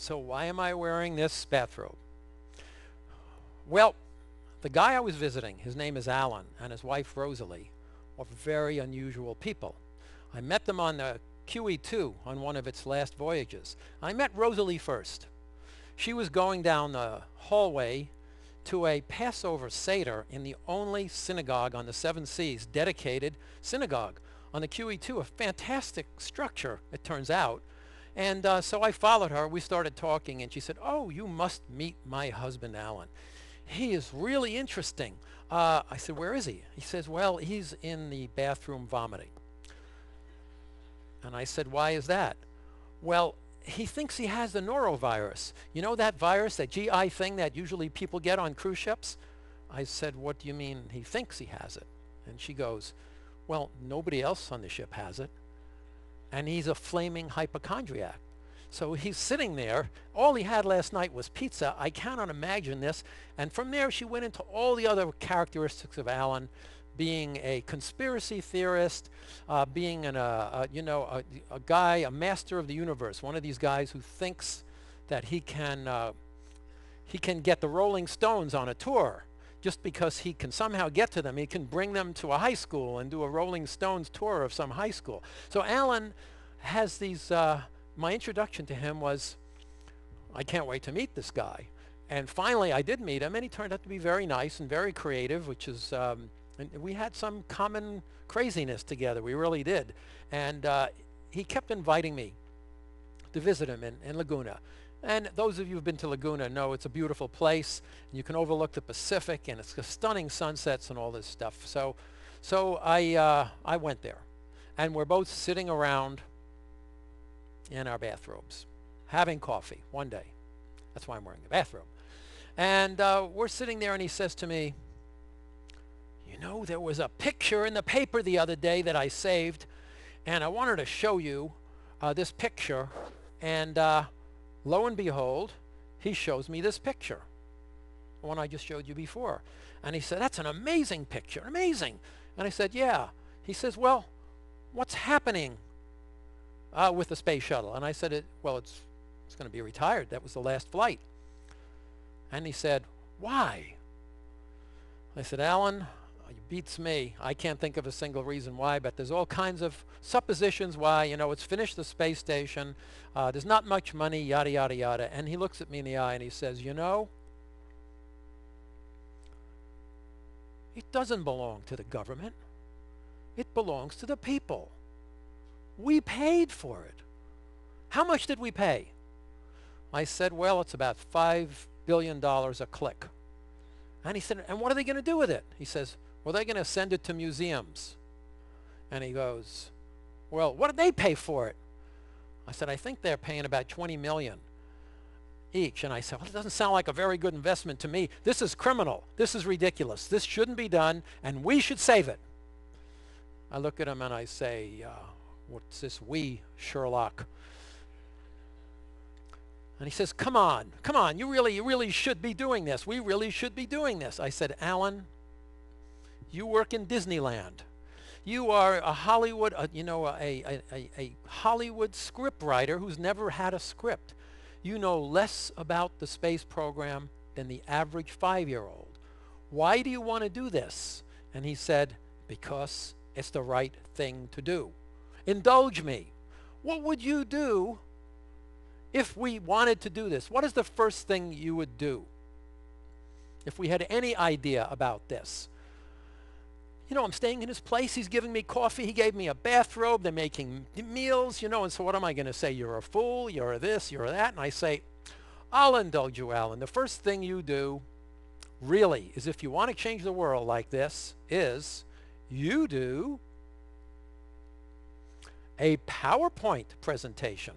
So why am I wearing this bathrobe? Well, the guy I was visiting, his name is Alan, and his wife Rosalie, are very unusual people. I met them on the QE2 on one of its last voyages. I met Rosalie first. She was going down the hallway to a Passover Seder in the only synagogue on the Seven Seas, dedicated synagogue on the QE2, a fantastic structure, it turns out. And so I followed her. We started talking, and she said, "Oh, you must meet my husband, Alan. He is really interesting." I said, "Where is he?" He says, "Well, he's in the bathroom vomiting." And I said, "Why is that?" "Well, he thinks he has the norovirus. You know that virus, that GI thing that usually people get on cruise ships?" I said, "What do you mean he thinks he has it?" And she goes, "Well, nobody else on the ship has it. And he's a flaming hypochondriac." So he's sitting there. All he had last night was pizza. I cannot imagine this. And from there, she went into all the other characteristics of Alan, being a conspiracy theorist, being a guy, a master of the universe, one of these guys who thinks that he can get the Rolling Stones on a tour just because he can somehow get to them. He can bring them to a high school and do a Rolling Stones tour of some high school. So Alan has these, my introduction to him was, I can't wait to meet this guy. And finally I did meet him, and he turned out to be very nice and very creative, which is, and we had some common craziness together, we really did. And he kept inviting me to visit him in Laguna. And those of you who've been to Laguna know it's a beautiful place. You can overlook the Pacific, and it's stunning sunsets and all this stuff. So I went there, and we're both sitting around in our bathrobes, having coffee one day. That's why I'm wearing the bathrobe. And we're sitting there, and he says to me, "You know, there was a picture in the paper the other day that I saved, and I wanted to show you this picture." And lo and behold, he shows me this picture, the one I just showed you before. And he said, "That's an amazing picture, amazing." And I said, "Yeah." He says, "Well, what's happening with the space shuttle?" And I said, "Well, it's going to be retired. That was the last flight." And he said, "Why?" I said, "Alan, it beats me. I can't think of a single reason why, but there's all kinds of suppositions why. You know, it's finished the space station. There's not much money, yada, yada, yada." And he looks at me in the eye and he says, "You know, it doesn't belong to the government. It belongs to the people. We paid for it." "How much did we pay?" I said, "Well, it's about $5 billion a click." And he said, "And what are they going to do with it?" He says, "Well, they're going to send it to museums." And he goes, "Well, what did they pay for it?" I said, "I think they're paying about 20 million each." And I said, "Well, it doesn't sound like a very good investment to me. This is criminal. This is ridiculous. This shouldn't be done, and we should save it." I look at him and I say, "What's this we, Sherlock?" And he says, come on, you really should be doing this. We really should be doing this." I said, "Alan, you work in Disneyland. You are a Hollywood, a Hollywood script writer who's never had a script. You know less about the space program than the average 5-year-old. Why do you want to do this?" And he said, "Because it's the right thing to do. Indulge me. What would you do if we wanted to do this? What is the first thing you would do if we had any idea about this?" You know, I'm staying in his place. He's giving me coffee. He gave me a bathrobe. They're making meals, you know, and so what am I going to say? "You're a fool, you're this, you're that." And I say, "I'll indulge you, Alan. The first thing you do, really, is if you want to change the world like this, is you do a PowerPoint presentation."